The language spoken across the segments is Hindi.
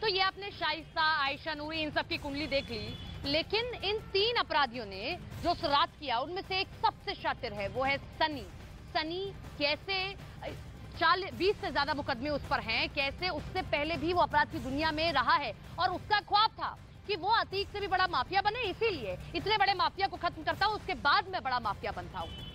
ये आपने शाइस्ता, आयशा नूरी इन सब की कुंडली देख ली, लेकिन इन 3 अपराधियों ने जो रात किया उनमें से एक सबसे शातिर है, वो है सनी। सनी कैसे 20 से ज्यादा मुकदमे उस पर हैं, कैसे उससे पहले भी वो अपराध की दुनिया में रहा है और उसका ख्वाब था कि वो अतीक से भी बड़ा माफिया बने, इसीलिए इतने बड़े माफिया को खत्म करता हूं, उसके बाद मैं बड़ा माफिया बनता हूं।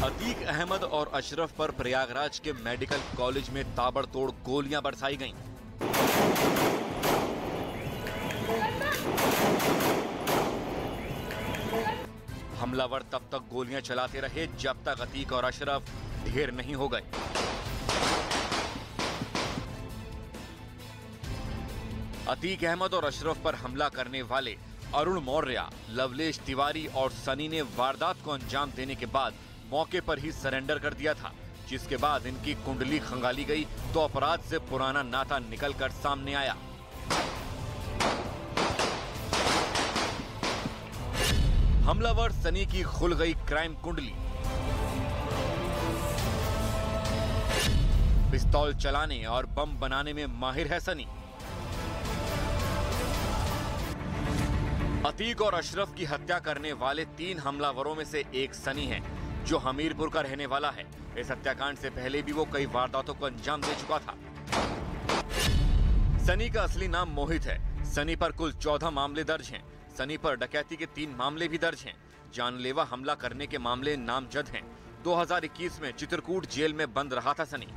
अतीक अहमद और अशरफ पर प्रयागराज के मेडिकल कॉलेज में ताबड़तोड़ गोलियां बरसाई गईं। हमलावर तब तक गोलियां चलाते रहे जब तक अतीक और अशरफ ढेर नहीं हो गए। अतीक अहमद और अशरफ पर हमला करने वाले अरुण मौर्य, लवलेश तिवारी और सनी ने वारदात को अंजाम देने के बाद मौके पर ही सरेंडर कर दिया था, जिसके बाद इनकी कुंडली खंगाली गई तो अपराध से पुराना नाता निकलकर सामने आया। हमलावर सनी की खुल गई क्राइम कुंडली। पिस्तौल चलाने और बम बनाने में माहिर है सनी। अतीक और अशरफ की हत्या करने वाले 3 हमलावरों में से एक सनी है, जो हमीरपुर का रहने वाला है। इस हत्याकांड से पहले भी वो कई वारदातों को अंजाम दे चुका था। सनी का असली नाम मोहित है। सनी पर कुल 14 मामले दर्ज हैं। सनी पर डकैती के 3 मामले भी दर्ज हैं। जानलेवा हमला करने के मामले नामजद हैं। 2021 में चित्रकूट जेल में बंद रहा था सनी।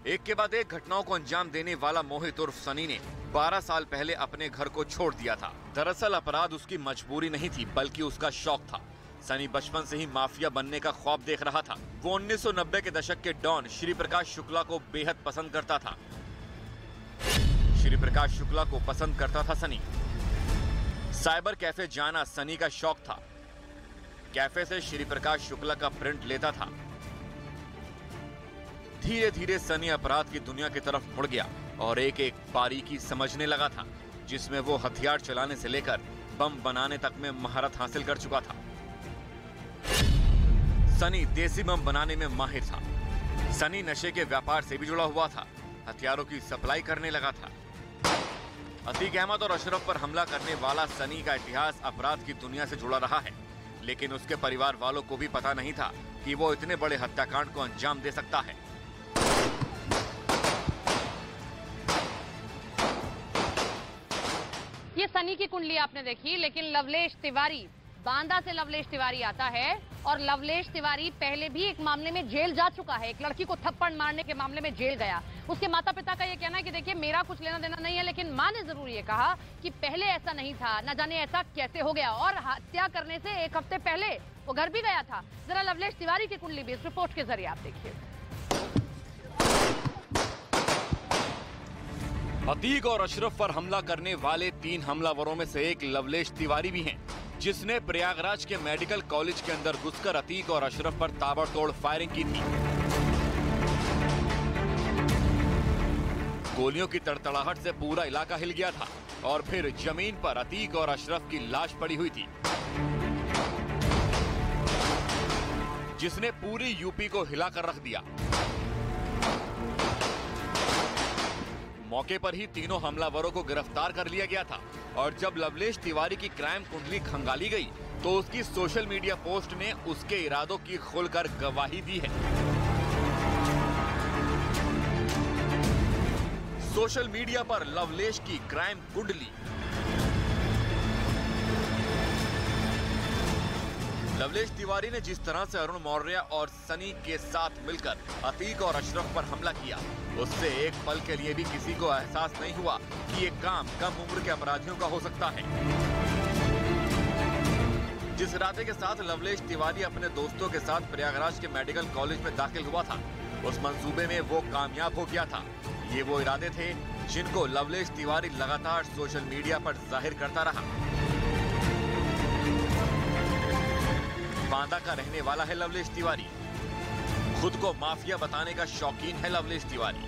एक के बाद एक घटनाओं को अंजाम देने वाला मोहित उर्फ सनी ने 12 साल पहले अपने घर को छोड़ दिया था। दरअसल अपराध उसकी मजबूरी नहीं थी, बल्कि उसका शौक था। सनी बचपन से ही माफिया बनने का ख्वाब देख रहा था। वो 1990 के दशक के डॉन श्री प्रकाश शुक्ला को बेहद पसंद करता था। श्री प्रकाश शुक्ला को पसंद करता था सनी। साइबर कैफे जाना सनी का शौक था। कैफे से श्री प्रकाश शुक्ला का प्रिंट लेता था। धीरे धीरे सनी अपराध की दुनिया की तरफ मुड़ गया और एक एक बारीकी समझने लगा था, जिसमें वो हथियार चलाने से लेकर बम बनाने तक में महारत हासिल कर चुका था। सनी देसी बम बनाने में माहिर था। सनी नशे के व्यापार से भी जुड़ा हुआ था। हथियारों की सप्लाई करने लगा था। अतीक अहमद और अशरफ पर हमला करने वाला सनी का इतिहास अपराध की दुनिया से जुड़ा रहा है, लेकिन उसके परिवार वालों को भी पता नहीं था कि वो इतने बड़े हत्याकांड को अंजाम दे सकता है। ये सनी की कुंडली आपने देखी, लेकिन लवलेश तिवारी, बांदा से लवलेश तिवारी आता है और लवलेश तिवारी पहले भी एक मामले में जेल जा चुका है। एक लड़की को थप्पड़ मारने के मामले में जेल गया। उसके माता पिता का ये कहना है कि देखिए मेरा कुछ लेना देना नहीं है, लेकिन मां ने जरूर ये कहा कि पहले ऐसा नहीं था, न जाने ऐसा कैसे हो गया, और हत्या करने से 1 हफ्ते पहले वो घर भी गया था। जरा लवलेश तिवारी की कुंडली भी इस रिपोर्ट के जरिए आप देखिए। अतीक और अशरफ पर हमला करने वाले 3 हमलावरों में से एक लवलेश तिवारी भी हैं, जिसने प्रयागराज के मेडिकल कॉलेज के अंदर घुसकर अतीक और अशरफ पर ताबड़तोड़ फायरिंग की थी। गोलियों की तड़तड़ाहट से पूरा इलाका हिल गया था और फिर जमीन पर अतीक और अशरफ की लाश पड़ी हुई थी, जिसने पूरी यूपी को हिलाकर रख दिया। मौके पर ही तीनों हमलावरों को गिरफ्तार कर लिया गया था और जब लवलेश तिवारी की क्राइम कुंडली खंगाली गई तो उसकी सोशल मीडिया पोस्ट ने उसके इरादों की खुलकर गवाही दी है। सोशल मीडिया पर लवलेश की क्राइम कुंडली। लवलेश तिवारी ने जिस तरह से अरुण मौर्य और सनी के साथ मिलकर अतीक और अशरफ पर हमला किया, उससे एक पल के लिए भी किसी को एहसास नहीं हुआ कि ये काम कम उम्र के अपराधियों का हो सकता है। जिस इरादे के साथ लवलेश तिवारी अपने दोस्तों के साथ प्रयागराज के मेडिकल कॉलेज में दाखिल हुआ था, उस मंसूबे में वो कामयाब हो गया था। ये वो इरादे थे जिनको लवलेश तिवारी लगातार सोशल मीडिया पर जाहिर करता रहा। बांदा का रहने वाला है लवलेश तिवारी। खुद को माफिया बताने का शौकीन है लवलेश तिवारी।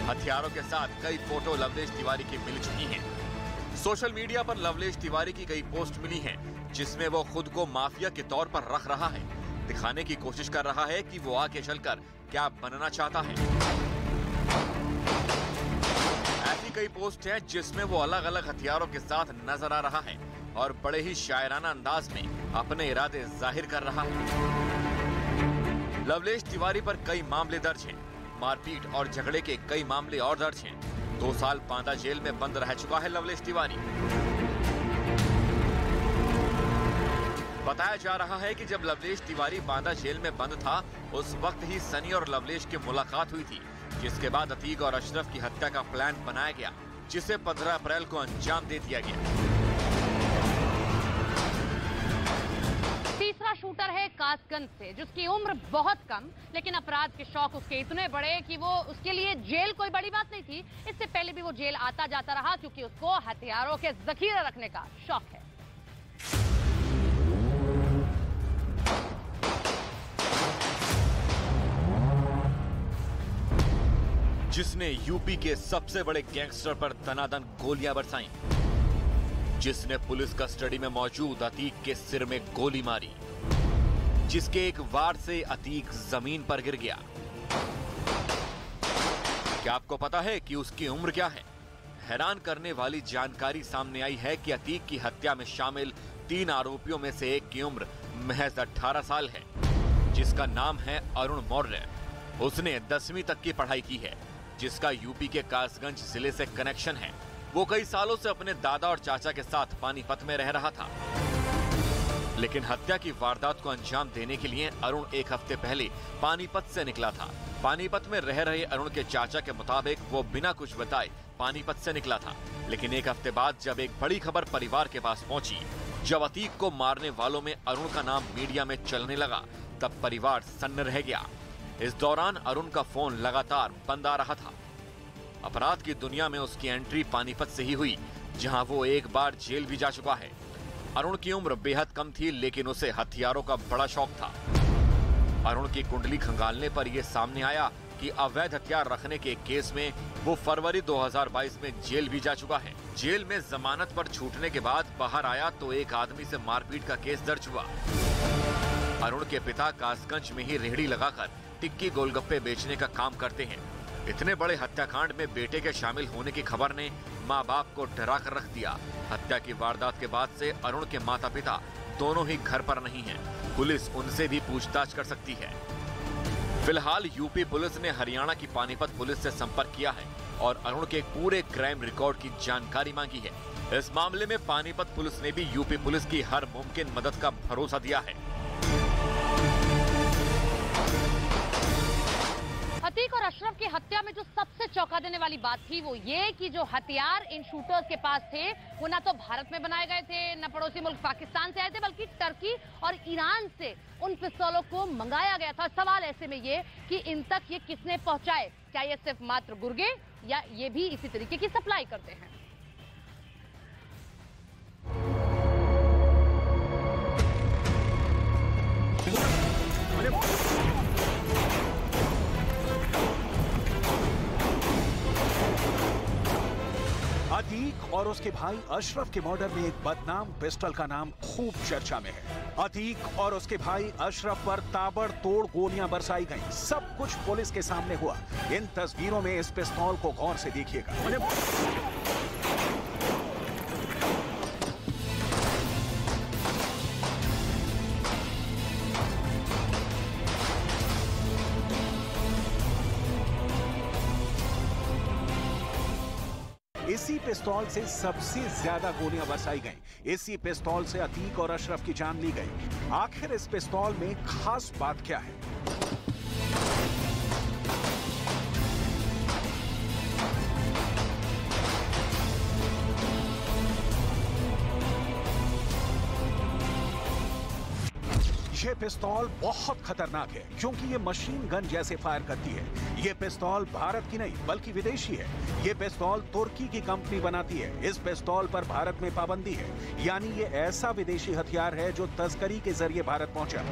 हथियारों के साथ कई फोटो लवलेश तिवारी की मिल चुकी हैं। सोशल मीडिया पर लवलेश तिवारी की कई पोस्ट मिली हैं, जिसमें वो खुद को माफिया के तौर पर रख रहा है, दिखाने की कोशिश कर रहा है कि वो आगे चलकर क्या बनना चाहता है। ऐसी कई पोस्ट हैं जिसमें वो अलग अलग हथियारों के साथ नजर आ रहा है और बड़े ही शायराना अंदाज में अपने इरादे जाहिर कर रहा है। लवलेश तिवारी पर कई मामले दर्ज हैं, मारपीट और झगड़े के कई मामले और दर्ज हैं। 2 साल बांदा जेल में बंद रह चुका है लवलेश तिवारी। बताया जा रहा है कि जब लवलेश तिवारी बांदा जेल में बंद था, उस वक्त ही सनी और लवलेश की मुलाकात हुई थी, जिसके बाद अतीक और अशरफ की हत्या का प्लान बनाया गया, जिसे 15 अप्रैल को अंजाम दे दिया गया। तीसरा शूटर है कासगंज से, जिसकी उम्र बहुत कम, लेकिन अपराध के शौक उसके इतने बड़े कि वो उसके लिए जेल कोई बड़ी बात नहीं थी। इससे पहले भी वो जेल आता जाता रहा, क्योंकि उसको हथियारों के जखीरे रखने का शौक है। जिसने यूपी के सबसे बड़े गैंगस्टर पर दनादन गोलियां बरसाईं, जिसने पुलिस कस्टडी में मौजूद अतीक के सिर में गोली मारी, जिसके एक वार से अतीक जमीन पर गिर गया। क्या आपको पता है कि उसकी उम्र क्या है? हैरान करने वाली जानकारी सामने आई है कि अतीक की हत्या में शामिल 3 आरोपियों में से एक की उम्र महज 18 साल है, जिसका नाम है अरुण मौर्य। उसने 10वीं तक की पढ़ाई की है, जिसका यूपी के कासगंज जिले से कनेक्शन है। वो कई सालों से अपने दादा और चाचा के साथ पानीपत में रह रहा था, लेकिन हत्या की वारदात को अंजाम देने के लिए अरुण 1 हफ्ते पहले पानीपत से निकला था। पानीपत में रह रहे अरुण के चाचा के मुताबिक वो बिना कुछ बताए पानीपत से निकला था, लेकिन 1 हफ्ते बाद जब एक बड़ी खबर परिवार के पास पहुंची, जब अतीक को मारने वालों में अरुण का नाम मीडिया में चलने लगा, तब परिवार सन्न रह गया। इस दौरान अरुण का फोन लगातार बंद आ रहा था। अपराध की दुनिया में उसकी एंट्री पानीपत से ही हुई, जहां वो एक बार जेल भी जा चुका है। अरुण की उम्र बेहद कम थी, लेकिन उसे हथियारों का बड़ा शौक था। अरुण की कुंडली खंगालने पर यह सामने आया कि अवैध हथियार रखने के केस में वो फरवरी 2022 में जेल भी जा चुका है। जेल में जमानत पर छूटने के बाद बाहर आया तो एक आदमी से मारपीट का केस दर्ज हुआ। अरुण के पिता कासगंज में ही रेहड़ी लगाकर टिक्की गोलगप्पे बेचने का काम करते हैं। इतने बड़े हत्याकांड में बेटे के शामिल होने की खबर ने माँ बाप को डरा कर रख दिया। हत्या की वारदात के बाद से अरुण के माता पिता दोनों ही घर पर नहीं हैं। पुलिस उनसे भी पूछताछ कर सकती है। फिलहाल यूपी पुलिस ने हरियाणा की पानीपत पुलिस से संपर्क किया है और अरुण के पूरे क्राइम रिकॉर्ड की जानकारी मांगी है। इस मामले में पानीपत पुलिस ने भी यूपी पुलिस की हर मुमकिन मदद का भरोसा दिया है। अतीक और अशरफ की हत्या में जो सबसे चौंका देने वाली बात थी, वो ये कि जो हथियार इन शूटर्स के पास थे, वो ना तो भारत में बनाए गए थे, न पड़ोसी मुल्क पाकिस्तान से आए थे, बल्कि टर्की और ईरान से उन पिस्तौलों को मंगाया गया था। सवाल ऐसे में ये कि इन तक ये किसने पहुंचाए? क्या ये सिर्फ मात्र गुर्गे, या ये भी इसी तरीके की सप्लाई करते हैं? अतीक और उसके भाई अशरफ के मर्डर में एक बदनाम पिस्टल का नाम खूब चर्चा में है। अतीक और उसके भाई अशरफ पर ताबड़तोड़ गोलियां बरसाई गईं। सब कुछ पुलिस के सामने हुआ। इन तस्वीरों में इस पिस्तौल को गौर से देखिएगा। इसी पिस्तौल से सबसे ज्यादा गोलियां बरसाई गईं। इसी पिस्तौल से अतीक और अशरफ की जान ली गई। आखिर इस पिस्तौल में खास बात क्या है? ये पिस्तौल बहुत खतरनाक है, क्योंकि ये मशीन गन जैसे फायर करती है। ये पिस्तौल भारत की नहीं बल्कि विदेशी है। ये पिस्तौल तुर्की की कंपनी बनाती है। इस पिस्तौल पर भारत में पाबंदी है, यानी ये ऐसा विदेशी हथियार है जो तस्करी के जरिए भारत पहुंचा।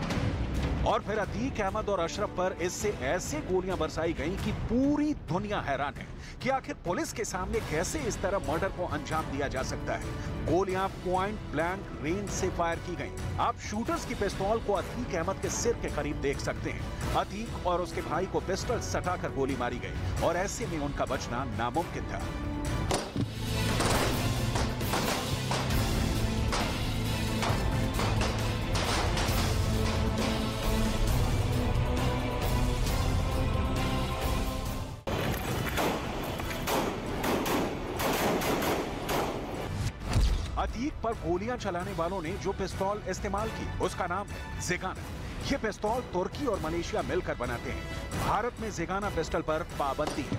और फिर अतीक अहमद और अशरफ पर इससे ऐसे गोलियां बरसाई गईं कि पूरी दुनिया हैरान है कि आखिर पुलिस के सामने कैसे इस तरह मर्डर को अंजाम दिया जा सकता है। गोलियां पॉइंट ब्लैंक रेंज से फायर की गईं। आप शूटर्स की पिस्तौल को अतीक अहमद के सिर के करीब देख सकते हैं। अतीक और उसके भाई को पिस्टल सटाकर गोली मारी गई और ऐसे में उनका बचना नामुमकिन था। अतीक पर गोलियां चलाने वालों ने जो पिस्तौल इस्तेमाल की उसका नाम है ज़ेगाना। ये पिस्तौल तुर्की और मलेशिया मिलकर बनाते हैं। भारत में ज़ेगाना पिस्टल पर पाबंदी है।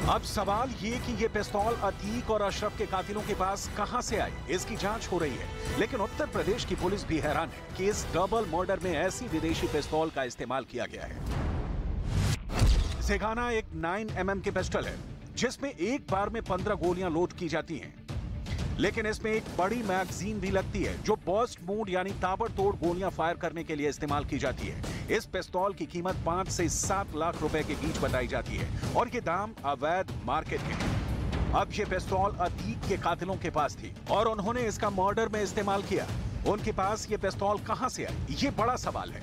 अब सवाल ये कि ये पिस्तौल अतीक और अशरफ के कातिलों के पास कहां से आई, इसकी जांच हो रही है। लेकिन उत्तर प्रदेश की पुलिस भी हैरान है कि इस डबल मर्डर में ऐसी विदेशी पिस्तौल का इस्तेमाल किया गया है। ज़ेगाना एक 9mm की पिस्टल है जिसमें एक बार में 15 गोलियां लोड की जाती हैं। लेकिन इसमें एक बड़ी मैगजीन भी लगती है जो बर्स्ट मोड यानी ताबड़तोड़ गोलियां फायर करने के लिए इस्तेमाल की जाती है। इस पिस्तौल की कीमत 5 से 7 लाख रुपए के बीच बताई जाती है और ये दाम अवैध मार्केट के हैं। अब ये पिस्तौल अतीक के कातिलों के पास थी और उन्होंने इसका मर्डर में इस्तेमाल किया। उनके पास ये पिस्तौल कहां से आई, ये बड़ा सवाल है।